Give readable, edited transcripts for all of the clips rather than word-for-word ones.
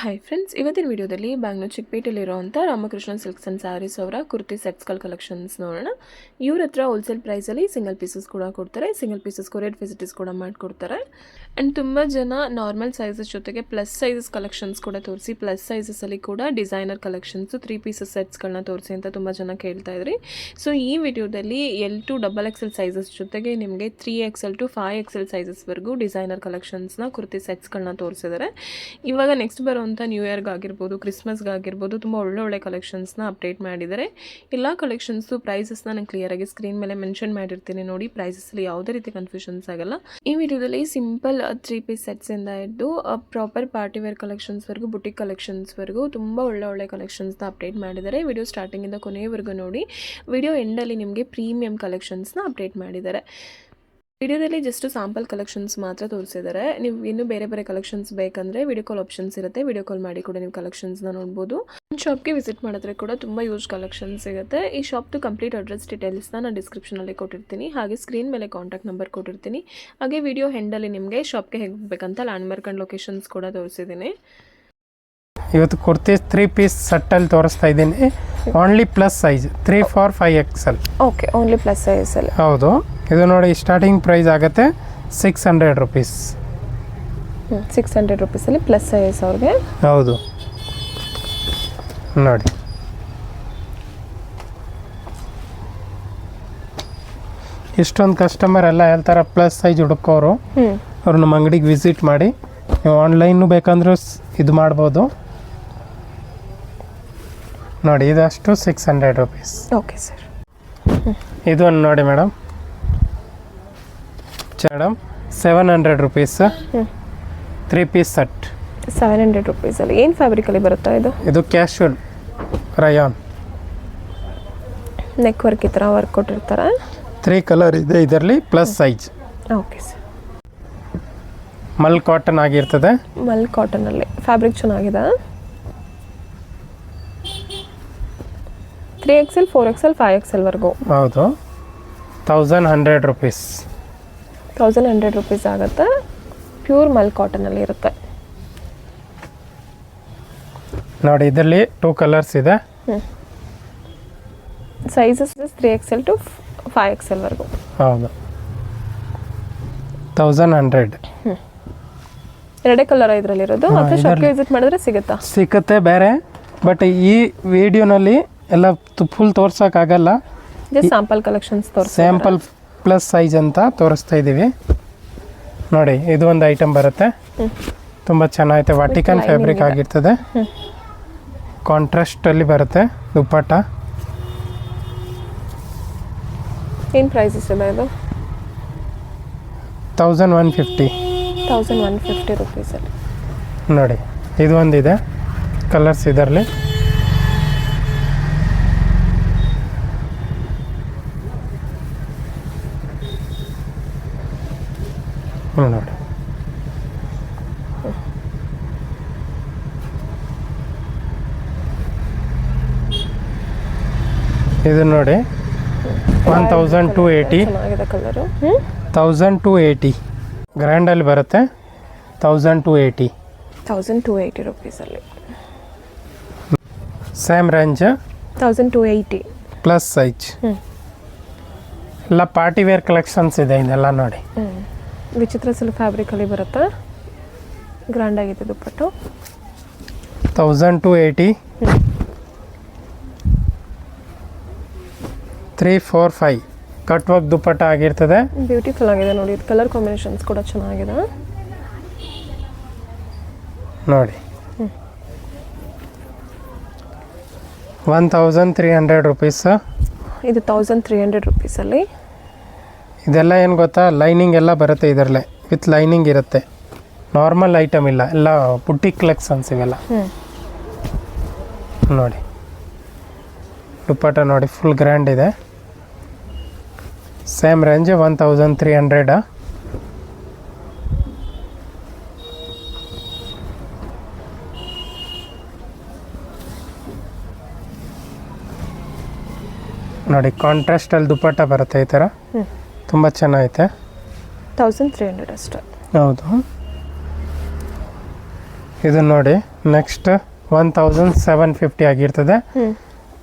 Hi friends, ಇವತ್ತಿನ ವಿಡಿಯೋದಲ್ಲಿ Bangalore ಚಿಕ್ಕಪೇಟೆಯಲ್ಲಿರುವಂಥ Ramakrishna silks and saris ಅವರ ಕುರ್ತಿ ಸೆಟ್ಸ್ಗಳ ಕಲೆಕ್ಷನ್ಸ್ ನೋಡೋಣ. ಇವ್ರ ಹತ್ರ ಹೋಲ್ಸೇಲ್ ಪ್ರೈಸಲ್ಲಿ ಸಿಂಗಲ್ ಪೀಸಸ್ ಕೂಡ ಕೊಡ್ತಾರೆ. ಸಿಂಗಲ್ ಪೀಸಸ್ ಕೊರಿಯರ್ ಫೆಸಿಲಿಟೀಸ್ ಕೂಡ ಮಾಡಿಕೊಡ್ತಾರೆ. ಆ್ಯಂಡ್ ತುಂಬ ಜನ ನಾರ್ಮಲ್ ಸೈಜಸ್ ಜೊತೆಗೆ ಪ್ಲಸ್ ಸೈಜಸ್ ಕಲೆಕ್ಷನ್ಸ್ ಕೂಡ ತೋರಿಸಿ, ಪ್ಲಸ್ ಸೈಜಸಲ್ಲಿ ಕೂಡ ಡಿಸೈನರ್ ಕಲೆಕ್ಷನ್ಸು 3 ಪೀಸಸ್ ಸೆಟ್ಸ್ಗಳನ್ನ ತೋರಿಸಿ ಅಂತ ತುಂಬ ಜನ ಕೇಳ್ತಾ ಇದ್ರಿ. ಸೊ ಈ ವಿಡಿಯೋದಲ್ಲಿ L2 XXL ಸೈಜಸ್ ಜೊತೆಗೆ ನಿಮಗೆ 3XL to 5XL ಸೈಜಸ್ವರೆಗೂ ಡಿಸೈನರ್ ಕಲೆಕ್ಷನ್ಸ್ನ ಕುರ್ತಿ ಸೆಟ್ಸ್ಗಳನ್ನ ತೋರಿಸಿದ್ದಾರೆ. ಇವಾಗ ನೆಕ್ಸ್ಟ್ ಬರುವಂಥ ನ್ಯೂ ಇಯರ್ಗಾಗಿರ್ಬೋದು, ಕ್ರಿಸ್ಮಸ್ಗಾಗಿರ್ಬೋದು ತುಂಬ ಒಳ್ಳೆ ಒಳ್ಳೆ ಅಪ್ಡೇಟ್ ಮಾಡಿದ್ದಾರೆ. ಎಲ್ಲ ಕಲೆಕ್ಷನ್ಸು ಪ್ರೈಸಸ್ನ ನಾನು ಕ್ಲಿಯರಾಗಿ ಸ್ಕ್ರೀನ್ ಮೇಲೆ ಮೆನ್ಷನ್ ಮಾಡಿರ್ತೀನಿ ನೋಡಿ. ಪ್ರೈಸಸ್ಸಲ್ಲಿ ಯಾವುದೇ ರೀತಿ ಕನ್ಫ್ಯೂಷನ್ಸ್ ಆಗಲ್ಲ. ಈ ವಿಡಿಯೋದಲ್ಲಿ ಸಿಂಪಲ್ 3 ಪೀಸ್ ಸೆಟ್ಸಿಂದ ಇದ್ದು ಪ್ರಾಪರ್ ಪಾರ್ಟಿ ವೇರ್ ಕಲೆಕ್ಷನ್ಸ್ವರೆಗೂ, ಬುಟಿಕ್ ಕಲೆಕ್ಷನ್ಸ್ವರೆಗೂ ತುಂಬ ಒಳ್ಳೆ ಕಲೆಕ್ಷನ್ಸ್ನ ಅಪ್ಡೇಟ್ ಮಾಡಿದ್ದಾರೆ. ವಿಡಿಯೋ ಸ್ಟಾರ್ಟಿಂಗಿಂದ ಕೊನೆಯವರೆಗೂ ನೋಡಿ. ವಿಡಿಯೋ ಎಂಡಲ್ಲಿ ನಿಮಗೆ ಪ್ರೀಮಿಯಂ ಕಲೆಕ್ಷನ್ಸ್ನ ಅಪ್ಡೇಟ್ ಮಾಡಿದ್ದಾರೆ. ವಿಡಿಯೋದಲ್ಲಿ ಜಸ್ಟ್ ಸ್ಯಾಂಪಲ್ ಕಲೆಕ್ಷನ್ಸ್ ಮಾತ್ರ ತೋರಿಸಿದ್ದಾರೆ. ನೀವು ಇನ್ನೂ ಬೇರೆ ಕಲೆಕ್ಷನ್ಸ್ ಬೇಕಂದರೆ ವಿಡಿಯೋ ಕಾಲ್ ಆಪ್ಷನ್ಸ್ ಇರುತ್ತೆ. ವಿಡಿಯೋ ಕಾಲ್ ಮಾಡಿ ಕೂಡ ನೀವು ಕಲೆಕ್ಷನ್ಸ್ನ ನೋಡ್ಬೋದು. ಶಾಪ್ಗೆ ವಿಸಿಟ್ ಮಾಡಿದ್ರೆ ಕೂಡ ತುಂಬ ಯೂಸ್ ಕಲೆಕ್ಷನ್ಸ್ ಸಿಗುತ್ತೆ. ಈ ಶಾಪ್ದು ಕಂಪ್ಲೀಟ್ ಅಡ್ರೆಸ್ ಡೀಟೇಲ್ಸ್ನ ನಾನು ಡಿಸ್ಕ್ರಿಪ್ಷನಲ್ಲಿ ಕೊಟ್ಟಿರ್ತೀನಿ. ಹಾಗೆ ಸ್ಕ್ರೀನ್ ಮೇಲೆ ಕಾಂಟ್ಯಾಕ್ಟ್ ನಂಬರ್ ಕೊಟ್ಟಿರ್ತೀನಿ. ಹಾಗೆ ವಿಡಿಯೋ ಹೆಂಡಲ್ಲಿ ನಿಮಗೆ ಶಾಪ್ಗೆ ಹೇಗೆ ಹೋಗಬೇಕಂತ ಲ್ಯಾಂಡ್ಮಾರ್ಕ್ ಆ್ಯಂಡ್ ಲೊಕೇಶನ್ಸ್ ಕೂಡ ತೋರಿಸಿದ್ದೀನಿ. ಇವತ್ತು ಕುರ್ತಿ 3 ಪೀಸ್ ಸೆಟ್ಟಲ್ಲಿ ತೋರಿಸ್ತಾ ಇದ್ದೀನಿ. Only plus size 3, 4, 5XL. Okay, only plus ಸೈಜಲ್ಲಿ. ಹೌದು, ಇದು ನೋಡಿ ಸ್ಟಾರ್ಟಿಂಗ್ ಪ್ರೈಸ್ ಆಗುತ್ತೆ 600 rupees. 600 rupeesಲ್ಲಿ ಪ್ಲಸ್ ಸೈಜ್ ಅವ್ರಿಗೆ. ಹೌದು ನೋಡಿ, ಇಷ್ಟೊಂದು ಕಸ್ಟಮರ್ ಎಲ್ಲ ಹೇಳ್ತಾರೆ ಪ್ಲಸ್ ಸೈಜ್ ಹುಡುಕೋರು. ಅವ್ರು ನಮ್ಮ ಅಂಗಡಿಗೆ ವಿಸಿಟ್ ಮಾಡಿ. ನೀವು ಆನ್ಲೈನು ಬೇಕಂದ್ರೂ ಇದು ಮಾಡ್ಬೋದು ನೋಡಿ. ಇದಷ್ಟು 600 rupees. Okay sir. ಇದೊಂದು ನೋಡಿ ಮೇಡಮ್, 700 rupees. 3 ಪೀಸ್ ಸೆಟ್ 700 rupeesಲ್ಲಿ. ಏನು ಫ್ಯಾಬ್ರಿಕಲ್ಲಿ ಬರುತ್ತಾ ಇದು? ಇದು ಕ್ಯಾಶುವಲ್ ರಯಾನ್. ನೆಕ್ ವರ್ಕ್ ಈ ಥರ ವರ್ಕ್ ಕೊಟ್ಟಿರ್ತಾರೆ. 3 ಕಲರ್ ಇದೆ ಇದರಲ್ಲಿ, plus size. Okay sir. Mul cotton ಆಗಿರ್ತದೆ. ಮಲ್ ಕಾಟನಲ್ಲಿ ಫ್ಯಾಬ್ರಿಕ್ ಚೆನ್ನಾಗಿದೆ. 3XL, 4XL, 5XL ವರೆಗೂ. ಹೌದು, 1100 rupees. 1100 rupees ಆಗುತ್ತೆ. ಪ್ಯೂರ್ ಮಲ್ ಕಾಟನಲ್ಲಿ ಇರುತ್ತೆ ನೋಡಿ. ಇದರಲ್ಲಿ 2 ಕಲರ್ಸ್ ಇದೆ. ಸೈಜಸ್ 3XL to 5XL ವರೆಗೂ. ಹೌದು, 1100. ಎರಡೇ ಕಲರ್ ಇದರಲ್ಲಿರೋದು. ಮತ್ತೆ ಶಾಪ್ಗೆ ವಿಸಿಟ್ ಮಾಡಿದ್ರೆ ಸಿಗುತ್ತೆ ಬೇರೆ. ಬಟ್ ಈ ವಿಡಿಯೋನಲ್ಲಿ ಎಲ್ಲ ಫುಲ್ ತೋರ್ಸೋಕ್ಕಾಗಲ್ಲ. ಜಸ್ಟ್ ಸ್ಯಾಂಪಲ್ ಕಲೆಕ್ಷನ್ಸ್ ತೋರಿಸಿ, ಸ್ಯಾಂಪಲ್ ಪ್ಲಸ್ ಸೈಜ್ ಅಂತ ತೋರಿಸ್ತಾ ಇದ್ದೀವಿ ನೋಡಿ. ಇದು ಒಂದು ಐಟಮ್ ಬರುತ್ತೆ, ತುಂಬ ಚೆನ್ನಾಗೈತೆ. ವಾಟಿಕನ್ ಫ್ಯಾಬ್ರಿಕ್ ಆಗಿರ್ತದೆ. ಕಾಂಟ್ರಾಸ್ಟಲ್ಲಿ ಬರುತ್ತೆ ದುಪ್ಪಟ್ಟ. ಏನು ಪ್ರೈಸಸ್ ಇದೆ ಇದು? 1150. 1150 rupeesಲ್ಲಿ ನೋಡಿ. ಇದು ಒಂದಿದೆ ಕಲರ್ಸ್ ಇದರಲ್ಲಿ. ನೋಡಿ, ಇದು ನೋಡಿ 1280. 1280 ಗ್ರ್ಯಾಂಡಲ್ಲಿ ಬರುತ್ತೆ. 1280. 1280 rupeesಲ್ಲಿ. Same range 1280 plus size. ಎಲ್ಲ ಪಾರ್ಟಿ ವೇರ್ ಕಲೆಕ್ಷನ್ಸ್ ಇದೆ ಇದೆಲ್ಲ ನೋಡಿ. ವಿಚಿತ್ರ ಸಿಲ್ಕ್ ಫ್ಯಾಬ್ರಿಕಲ್ಲಿ ಬರುತ್ತೆ. ಗ್ರ್ಯಾಂಡ್ ಆಗಿದೆ ದುಪ್ಪಟ್ಟು. 1280. 3, 4, 5 ಕಟ್ ವರ್ಕ್ ದುಪ್ಪಟ್ಟ ಆಗಿರ್ತದೆ. ಬ್ಯೂಟಿಫುಲ್ ಆಗಿದೆ ನೋಡಿ. ಇದು ಕಲರ್ ಕಾಂಬಿನೇಷನ್ಸ್ ಕೂಡ ಚೆನ್ನಾಗಿದೆ ನೋಡಿ. 1300 rupees. ಇದು 1300 rupeesಲ್ಲಿ. ಇದೆಲ್ಲ ಏನು ಗೊತ್ತಾ, ಲೈನಿಂಗ್ ಎಲ್ಲ ಬರುತ್ತೆ ಇದರಲ್ಲೇ. ವಿತ್ ಲೈನಿಂಗ್ ಇರುತ್ತೆ. ನಾರ್ಮಲ್ ಐಟಮ್ ಇಲ್ಲ, ಎಲ್ಲ ಬುಟಿಕ್ ಕಲೆಕ್ಷನ್ಸ್ ಇವೆಲ್ಲ ನೋಡಿ. ದುಪ್ಪಟ್ಟ ನೋಡಿ, ಫುಲ್ ಗ್ರ್ಯಾಂಡ್ ಇದೆ. Same range 1300. ನೋಡಿ, ಕಾಂಟ್ರಾಸ್ಟಲ್ಲಿ ದುಪ್ಪಟ್ಟ ಬರುತ್ತೆ ಈ ಥರ. ತುಂಬ ಚೆನ್ನಾಗೈತೆ. 1300 ಅಷ್ಟೇ. ಹೌದು, ಇದನ್ನು ನೋಡಿ ನೆಕ್ಸ್ಟ್ 1750 ಆಗಿರ್ತದೆ.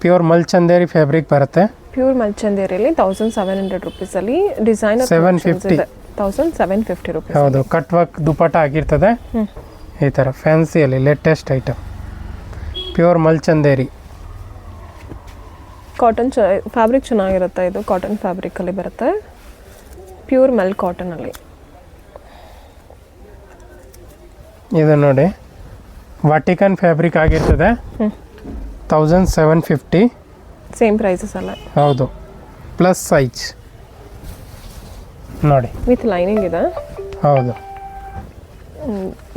ಪ್ಯೂರ್ ಮಲ್ಚಂದೇರಿ ಫ್ಯಾಬ್ರಿಕ್ ಬರುತ್ತೆ. ಪ್ಯೂರ್ ಮಲ್ಚಂದೇರಿಯಲ್ಲಿ 1700 ರುಪೀಸಲ್ಲಿ ಡಿಸೈನರ್ 750 1750 ರುಪೀಸ್. ಹೌದು, ಕಟ್ ವರ್ಕ್ ದುಪಟ್ಟ ಆಗಿರ್ತದೆ. ಈ ಥರ ಫ್ಯಾನ್ಸಿಯಲ್ಲಿ latest item pure Mulchanderi. Cotton fabric ಚೆನ್ನಾಗಿರುತ್ತೆ. ಇದು ಕಾಟನ್ ಫ್ಯಾಬ್ರಿಕಲ್ಲಿ ಬರುತ್ತೆ, ಪ್ಯೂರ್ ಮೆಲ್ ಕಾಟನಲ್ಲಿ. ಇದು ನೋಡಿ ವಾಟಿಕನ್ ಫ್ಯಾಬ್ರಿಕ್ ಆಗಿರ್ತದೆ. 1750 ಸೇಮ್ ಪ್ರೈಸಸ್ ಅಲ್ಲ. ಹೌದು, ಪ್ಲಸ್ ಸೈಜ್ ನೋಡಿ ವಿತ್ ಲೈನಿಂಗ್ ಇದೆ. ಹೌದು,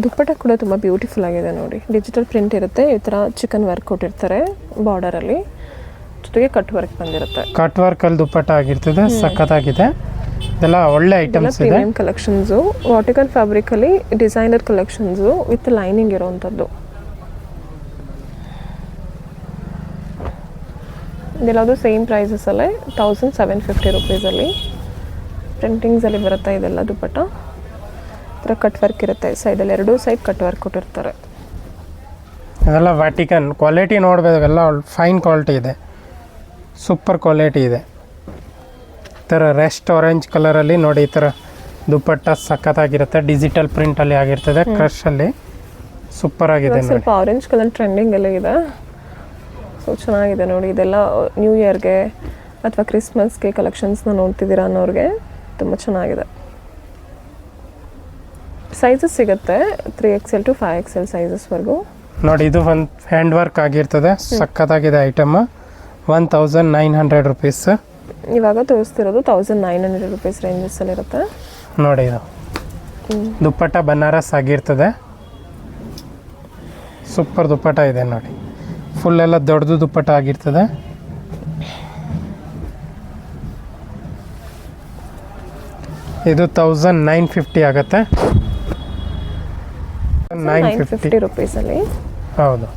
ದುಪ್ಪಟ್ಟ ಕೂಡ ತುಂಬ ಬ್ಯೂಟಿಫುಲ್ ಆಗಿದೆ ನೋಡಿ. ಡಿಜಿಟಲ್ ಪ್ರಿಂಟ್ ಇರುತ್ತೆ, ಈ ಥರ ಚಿಕನ್ ವರ್ಕ್ ಕೊಟ್ಟಿರ್ತಾರೆ ಬಾರ್ಡರಲ್ಲಿ, ಜೊತೆಗೆ ಕಟ್ ವರ್ಕ್ ಬಂದಿರುತ್ತೆ. ಕಟ್ ವರ್ಕಲ್ಲಿ ದುಪ್ಪಟ್ಟ ಆಗಿರ್ತದೆ, ಸಖತ್ತಾಗಿದೆ. ಇದೆಲ್ಲ ಒಳ್ಳೆ ಐಟಮ್ಸ್ ಇದೆ. ಪ್ರೀಮಿಯಂ ಕಲೆಕ್ಷನ್ಸು, ವಾಟಿಕನ್ ಫ್ಯಾಬ್ರಿಕಲ್ಲಿ ಡಿಸೈನರ್ ಕಲೆಕ್ಷನ್ಸು ವಿತ್ ಲೈನಿಂಗ್ ಇರೋವಂಥದ್ದು. ಇದೆಲ್ಲದು ಸೇಮ್ ಪ್ರೈಸಸಲ್ಲೇ 1750 ರುಪೀಸಲ್ಲಿ ಪ್ರಿಂಟಿಂಗ್ಸಲ್ಲಿ ಬರುತ್ತೆ. ಇದೆಲ್ಲ ದುಪ್ಪಟ್ಟ ಈ ಥರ ಕಟ್ ವರ್ಕ್ ಇರುತ್ತೆ, ಸೈಡಲ್ಲಿ ಎರಡೂ ಸೈಡ್ ಕಟ್ ವರ್ಕ್ ಕೊಟ್ಟಿರ್ತಾರೆ. ಇದೆಲ್ಲ ವಾಟಿಕನ್ ಕ್ವಾಲಿಟಿ ನೋಡಬೇಕು, ಎಲ್ಲ ಫೈನ್ ಕ್ವಾಲಿಟಿ ಇದೆ, ಸೂಪರ್ ಕ್ವಾಲಿಟಿ ಇದೆ. ಈ ಥರ ರೆಸ್ಟ್ ಆರೆಂಜ್ ಕಲರಲ್ಲಿ ನೋಡಿ, ಈ ಥರ ದುಪ್ಪಟ್ಟ ಸಖತ್ತಾಗಿರುತ್ತೆ. ಡಿಜಿಟಲ್ ಪ್ರಿಂಟಲ್ಲಿ ಆಗಿರ್ತದೆ, ಕ್ರಶಲ್ಲಿ ಸೂಪರ್ ಆಗಿದೆ. ಸ್ವಲ್ಪ ಆರೆಂಜ್ ಕಲರ್ ಟ್ರೆಂಡಿಂಗ್ ಎಲ್ಲ ಇದೆ, ಸೊ ಚೆನ್ನಾಗಿದೆ ನೋಡಿ. ಇದೆಲ್ಲ ನ್ಯೂ ಇಯರ್ಗೆ ಅಥವಾ ಕ್ರಿಸ್ಮಸ್ಗೆ ಕಲೆಕ್ಷನ್ಸ್ನ ನೋಡ್ತಿದ್ದೀರಾ ಅನ್ನೋರಿಗೆ ತುಂಬ ಚೆನ್ನಾಗಿದೆ. ಸೈಜಸ್ ಸಿಗುತ್ತೆ 3XL to 5XL ಸೈಜಸ್ವರೆಗೂ ನೋಡಿ. ಇದು ಒಂದು ಹ್ಯಾಂಡ್ ವರ್ಕ್ ಆಗಿರ್ತದೆ, ಸಖತ್ತಾಗಿದೆ ಐಟಮ್. 1900 ರುಪೀಸ್. ಇವಾಗ ತೋರಿಸ್ತಿರೋದು 1900 ರುಪೀಸ್ ರೇಂಜಸ್ಸಲ್ಲಿರುತ್ತೆ ನೋಡಿ. ಇದು ದುಪ್ಪಟ್ಟ ಬನಾರಸ್ ಆಗಿರ್ತದೆ, ಸೂಪರ್ ದುಪ್ಪಟ್ಟ ಇದೆ ನೋಡಿ. ಫುಲ್ ಎಲ್ಲ ದೊಡ್ಡದು ದುಪ್ಪಟ್ಟ ಆಗಿರ್ತದೆ. ಇದು 1950 ಆಗುತ್ತೆ. 950 ರುಪೀಸಲ್ಲಿ. ಹೌದು,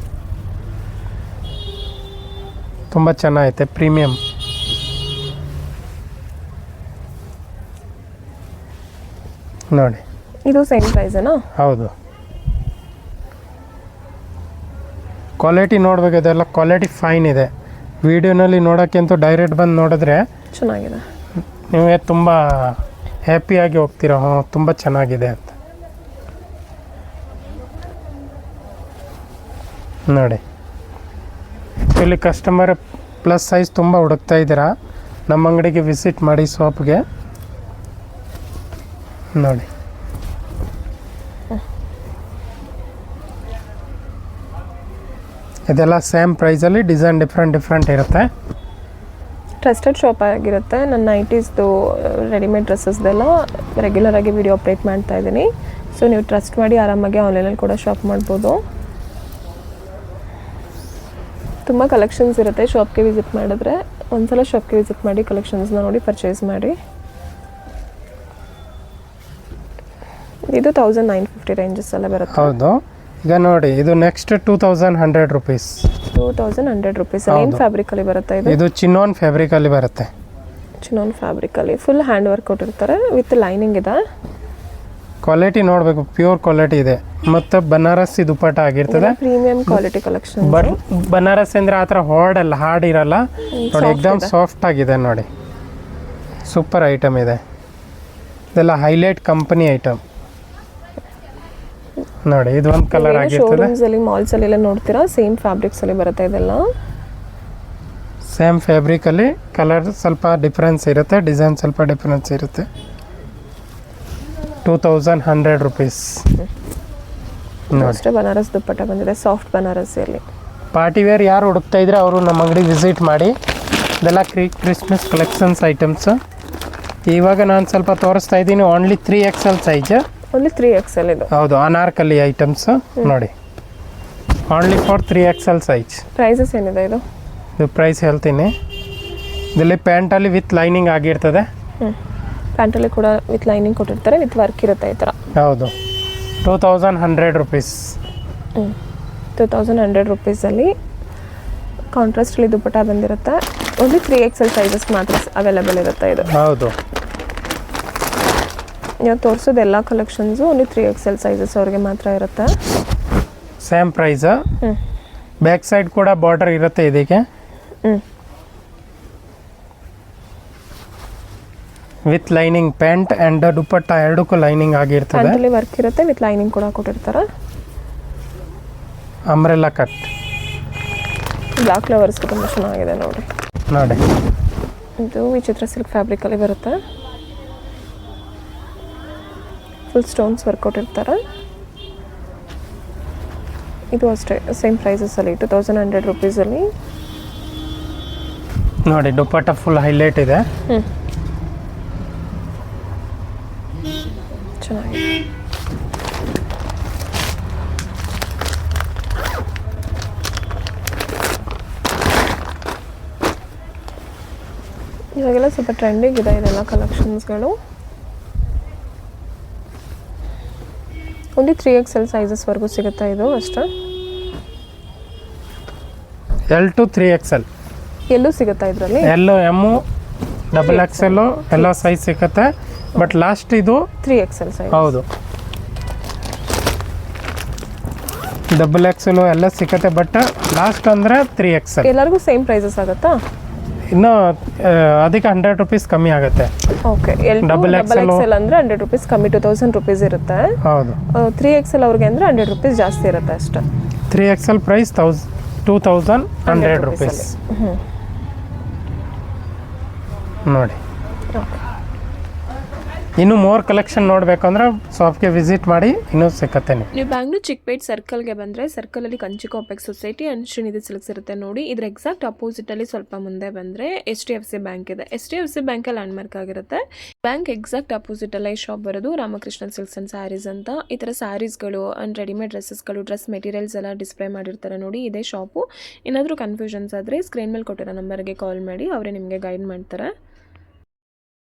ತುಂಬ ಚೆನ್ನಾಗೈತೆ, ಪ್ರೀಮಿಯಂ. ನೋಡಿ ಇದು ಸೇಮ್ ಪ್ರೈಸೇನಾ? ಹೌದು, ಕ್ವಾಲಿಟಿ ನೋಡ್ಬೇಕು. ಇದೆಲ್ಲ ಕ್ವಾಲಿಟಿ ಫೈನ್ ಇದೆ. ವಿಡಿಯೋನಲ್ಲಿ ನೋಡೋಕ್ಕಿಂತ ಡೈರೆಕ್ಟ್ ಬಂದು ನೋಡಿದ್ರೆ ಚೆನ್ನಾಗಿದೆ, ನೀವೇ ತುಂಬ ಹ್ಯಾಪಿಯಾಗಿ ಹೋಗ್ತೀರ. ತುಂಬ ಚೆನ್ನಾಗಿದೆ ಅಂತ ನೋಡಿ. ಇಲ್ಲಿ ಕಸ್ಟಮರ್ ಪ್ಲಸ್ ಸೈಜ್ ತುಂಬ ಹುಡುಕ್ತಾ ಇದ್ದೀರಾ, ನಮ್ಮ ಅಂಗಡಿಗೆ ವಿಸಿಟ್ ಮಾಡಿ ಶಾಪ್ಗೆ ನೋಡಿ. ಇದೆಲ್ಲ ಸೇಮ್ ಪ್ರೈಸಲ್ಲಿ ಡಿಸೈನ್ ಡಿಫ್ರೆಂಟ್ ಇರುತ್ತೆ. ಟ್ರಸ್ಟೆಡ್ ಶಾಪ್ ಆಗಿರುತ್ತೆ. ನನ್ನ ನೈಟೀಸ್ದು ರೆಡಿಮೇಡ್ ಡ್ರೆಸ್ಸಸ್ದೆಲ್ಲ ರೆಗ್ಯುಲರಾಗಿ ವಿಡಿಯೋ ಅಪ್ಡೇಟ್ ಮಾಡ್ತಾ ಇದ್ದೀನಿ. ಸೊ ನೀವು ಟ್ರಸ್ಟ್ ಮಾಡಿ ಆರಾಮಾಗಿ ಆನ್ಲೈನಲ್ಲಿ ಕೂಡ ಶಾಪ್ ಮಾಡ್ಬೋದು. ತುಂಬ ಕಲೆಕ್ಷನ್ಸ್ ಇರುತ್ತೆ. ಶಾಪ್ಗೆ ವಿಸಿಟ್ ಮಾಡಿದ್ರೆ ಒಂದ್ಸಲ ಶಾಪ್ಗೆ ವಿಸಿಟ್ ಮಾಡಿ ಕಲೆಕ್ಷನ್ಸ್ನ ನೋಡಿ ಪರ್ಚೇಸ್ ಮಾಡಿ. ಇದು 1950 ರೇಂಜಸ್ ಎಲ್ಲ ಬರುತ್ತೆ. ಹೌದು, ಈಗ ನೋಡಿ ಇದು ನೆಕ್ಸ್ಟ್ 2100 ರುಪೀಸ್. 2100 ರುಪೀಸ್. ಏನು ಫ್ಯಾಬ್ರಿಕಲ್ಲಿ ಬರುತ್ತೆ ಇದು? ಇದು ಚಿನ್ನೋನ್ ಫ್ಯಾಬ್ರಿಕಲ್ಲಿ ಬರುತ್ತೆ. ಚಿನ್ನೋನ್ ಫ್ಯಾಬ್ರಿಕಲ್ಲಿ ಫುಲ್ ಹ್ಯಾಂಡ್ ವರ್ಕ್ ಕೊಟ್ಟಿರ್ತಾರೆ, ವಿತ್ ಲೈನಿಂಗ್ ಇದೆ. ಕ್ವಾಲಿಟಿ ನೋಡಬೇಕು, ಪ್ಯೂರ್ ಕ್ವಾಲಿಟಿ ಇದೆ. ಮತ್ತು ಬನಾರಸಿ ದುಪ್ಪಟ್ಟ ಆಗಿರ್ತದೆ, ಪ್ರೀಮಿಯಂ ಕ್ವಾಲಿಟಿ ಕಲೆಕ್ಷನ್. ಬನಾರಸಿ ಅಂದರೆ ಆ ಥರ ಹಾರ್ಡ್ ಇರಲ್ಲ ನೋಡಿ, ಎಕ್ದಮ್ ಸಾಫ್ಟ್ ಆಗಿದೆ ನೋಡಿ. ಸೂಪರ್ ಐಟಮ್ ಇದೆ. ಇದೆಲ್ಲ ಹೈಲೈಟ್ ಕಂಪನಿ ಐಟಮ್ ನೋಡಿ. ಇದು ಒಂದು ಕಲರ್ ಆಗಿರ್ತದೆ. ಶೋರೂಮ್ಸಲ್ಲಿ ಮಾಲ್ಸಲ್ಲಿ ಎಲ್ಲ ನೋಡ್ತೀರಾ, ಸೇಮ್ ಫ್ಯಾಬ್ರಿಕ್ಸಲ್ಲಿ ಬರುತ್ತೆ. ಇದೆಲ್ಲ ಸೇಮ್ ಫ್ಯಾಬ್ರಿಕಲ್ಲಿ ಕಲರ್ ಸ್ವಲ್ಪ ಡಿಫ್ರೆನ್ಸ್ ಇರುತ್ತೆ, ಡಿಸೈನ್ ಸ್ವಲ್ಪ ಡಿಫ್ರೆನ್ಸ್ ಇರುತ್ತೆ. 2100 ರುಪೀಸ್. ಅಷ್ಟೇ ಬನಾರಸ್ ದುಪ್ಪಟ್ಟ ಬಂದಿದೆ, ಸಾಫ್ಟ್ ಬನಾರಸಿಯಲ್ಲಿ. ಪಾರ್ಟಿ ವೇರ್ ಯಾರು ಹುಡುಕ್ತಾ ಇದ್ರೆ ಅವರು ನಮ್ಮ ಅಂಗಡಿ ವಿಸಿಟ್ ಮಾಡಿ. ಇದೆಲ್ಲ ಕ್ರಿಸ್ಮಸ್ ಕಲೆಕ್ಷನ್ಸ್ ಐಟಮ್ಸ್. ಇವಾಗ ನಾನು ಸ್ವಲ್ಪ ತೋರಿಸ್ತಾ ಇದ್ದೀನಿ only 3XL size. Only 3XL ಇದು. ಹೌದು, ಅನಾರ್ಕಲಿ ಐಟಮ್ಸ್ ನೋಡಿ, only for 3XL size. Prices ಏನಿದೆ ಇದು? ಇದು ಪ್ರೈಸ್ ಹೇಳ್ತೀನಿ. ಇದರಲ್ಲಿ ಪ್ಯಾಂಟಲ್ಲಿ ವಿತ್ ಲೈನಿಂಗ್ ಆಗಿರ್ತದೆ. ಪ್ಯಾಂಟಲ್ಲಿ ಕೂಡ ವಿತ್ ಲೈನಿಂಗ್ ಕೊಟ್ಟಿರ್ತಾರೆ, ವಿತ್ ವರ್ಕ್ ಇರುತ್ತೆ ಈ ಥರ. ಹೌದು, 2100 ರುಪೀಸ್. 2100 ರುಪೀಸಲ್ಲಿ ಕಾಂಟ್ರಾಸ್ಟಲ್ಲಿ ದುಪ್ಪಟ್ಟ ಬಂದಿರುತ್ತೆ. ಓನ್ಲಿ 3XL ಸೈಜಸ್ ಮಾತ್ರ ಅವೈಲೇಬಲ್ ಇರುತ್ತೆ ಇದು. ಹೌದು, ನೀವು ತೋರಿಸೋದು ಎಲ್ಲ ಕಲೆಕ್ಷನ್ಸು ಓನ್ಲಿ 3XL ಸೈಜಸ್ ಅವ್ರಿಗೆ ಮಾತ್ರ ಇರುತ್ತೆ. Same price. ಹ್ಞೂ ಬ್ಯಾಕ್ ಸೈಡ್ ಕೂಡ ಬಾರ್ಡರ್ ಇರುತ್ತೆ ಇದಕ್ಕೆ ಹ್ಞೂ with lining pant and dupatta ಎರಡಕ್ಕೂ ಲೈನಿಂಗ್ ಆಗಿರ್ತದೆ. ಪ್ಯಾಂಟಲ್ಲಿ ವರ್ಕ್ ಇರುತ್ತೆ, ವಿತ್ ಲೈನಿಂಗ್ ಕೂಡ ಕೊಟ್ಟಿರ್ತಾರೆ. ಅಂಬ್ರೆಲಾ ಕಟ್ ಬ್ಲಾಕ್ ಫ್ಲವರ್ಸ್ಗೆ ತುಂಬ ಚೆನ್ನಾಗಿದೆ ನೋಡಿ. ನೋಡಿ ಇದು ವಿಚಿತ್ರ ಸಿಲ್ಕ್ ಫ್ಯಾಬ್ರಿಕಲ್ಲಿ ಬರುತ್ತೆ. ಫುಲ್ ಸ್ಟೋನ್ಸ್ ವರ್ಕ್ ಕೊಟ್ಟಿರ್ತಾರೆ. ಇದು ಅಷ್ಟೇ ಸೇಮ್ ಪ್ರೈಸಸಲ್ಲಿ 2100 ರುಪೀಸಲ್ಲಿ. ನೋಡಿ ದುಪ್ಪಟ್ಟ ಫುಲ್ ಹೈಲೈಟ್ ಇದೆ. ಹ್ಞೂ ಚೆನ್ನಾಗಿದೆ. ಇವಾಗೆಲ್ಲ ಸ್ವಲ್ಪ ಟ್ರೆಂಡಿಂಗ್ ಇದೆ ಇದೆಲ್ಲ ಕಲೆಕ್ಷನ್ಸ್ಗಳು. ಓನ್ಲಿ 3XL ಸೈಜಸ್ವರೆಗೂ ಸಿಗುತ್ತೆ ಇದು ಅಷ್ಟೇ. L to 3XL ಎಲ್ಲೂ ಸಿಗುತ್ತಾ ಇದರಲ್ಲಿ? ಎಲ್ಲು ಎಮ್ಮು XXL ಎಲ್ಲ ಸೈಜ್ ಸಿಗುತ್ತೆ. ಬಟ್ ಲಾಸ್ಟ್ ಇದು 3XL ಸೈಜ್. ಹೌದು XXL ಎಲ್ಲ ಸಿಗುತ್ತೆ. ಬಟ್ ಲಾಸ್ಟ್ ಅಂದರೆ 3XL. ಎಲ್ಲರಿಗೂ ಸೇಮ್ ಪ್ರೈಸಸ್ ಆಗುತ್ತಾ? ಇನ್ನು ಅದಕ್ಕೆ 100 ರುಪೀಸ್ ಕಮ್ಮಿ ಆಗುತ್ತೆ. ಓಕೆ. XXL ಅಂದರೆ 100 ರುಪೀಸ್ ಕಮ್ಮಿ, 2000 ರುಪೀಸ್ ಇರುತ್ತೆ. ಹೌದು. 3XL ಅವ್ರಿಗೆ ಅಂದರೆ 100 ರುಪೀಸ್ ಜಾಸ್ತಿ ಇರುತ್ತೆ ಅಷ್ಟೇ. 3XL price 2100 rupees. ಹ್ಞೂ ನೋಡಿ. ಓಕೆ. ಇನ್ನು ಮೋರ್ ಕಲೆಕ್ಷನ್ ನೋಡಬೇಕಂದ್ರೆ ಶಾಪ್ಗೆ ವಿಸಿಟ್ ಮಾಡಿ ಇನ್ನೂ ಸಿಕ್ಕತ್ತೆ. ನೀವು ಬ್ಯಾಂಗ್ಳೂರ್ ಚಿಕ್ಕಪೇಟ್ ಸರ್ಕಲ್ಗೆ ಬಂದರೆ ಸರ್ಕಲಲ್ಲಿ Kanchi complex society and Shrinidhi silks ಇರುತ್ತೆ ನೋಡಿ. ಇದ್ರ ಎಕ್ಸಾಕ್ಟ್ ಅಪೋಸಿಟಲ್ಲಿ ಸ್ವಲ್ಪ ಮುಂದೆ ಬಂದರೆ HDFC ಬ್ಯಾಂಕ್ ಇದೆ. HDFC ಬ್ಯಾಂಕಲ್ಲಿ ಲ್ಯಾಂಡ್ಮಾರ್ಕ್ ಆಗಿರುತ್ತೆ. ಬ್ಯಾಂಕ್ ಎಕ್ಸಾಕ್ಟ್ ಅಪೋಸಿಟಲ್ಲೇ ಶಾಪ್ ಬರೋದು ರಾಮಕೃಷ್ಣ ಸಿಲ್ಕ್ಸ್ ಆ್ಯಂಡ್ ಸ್ಯಾರೀಸ್ ಅಂತ. ಈ ಥರ ಸ್ಯಾರೀಸ್ಗಳು ಆ್ಯಂಡ್ ರೆಡಿಮೇಡ್ ಡ್ರೆಸ್ಸಸ್ಗಳು, ಡ್ರೆಸ್ ಮೆಟೀರಿಯಲ್ಸ್ ಎಲ್ಲ ಡಿಸ್ಪ್ಲೇ ಮಾಡಿರ್ತಾರೆ ನೋಡಿ. ಇದೇ ಶಾಪು. ಏನಾದರೂ ಕನ್ಫ್ಯೂಷನ್ಸ್ ಆದರೆ ಸ್ಕ್ರೀನ್ ಮೇಲೆ ಕೊಟ್ಟಿರೋ ನಂಬರ್ಗೆ ಕಾಲ್ ಮಾಡಿ ಅವರೇ ನಿಮಗೆ ಗೈಡ್ ಮಾಡ್ತಾರೆ.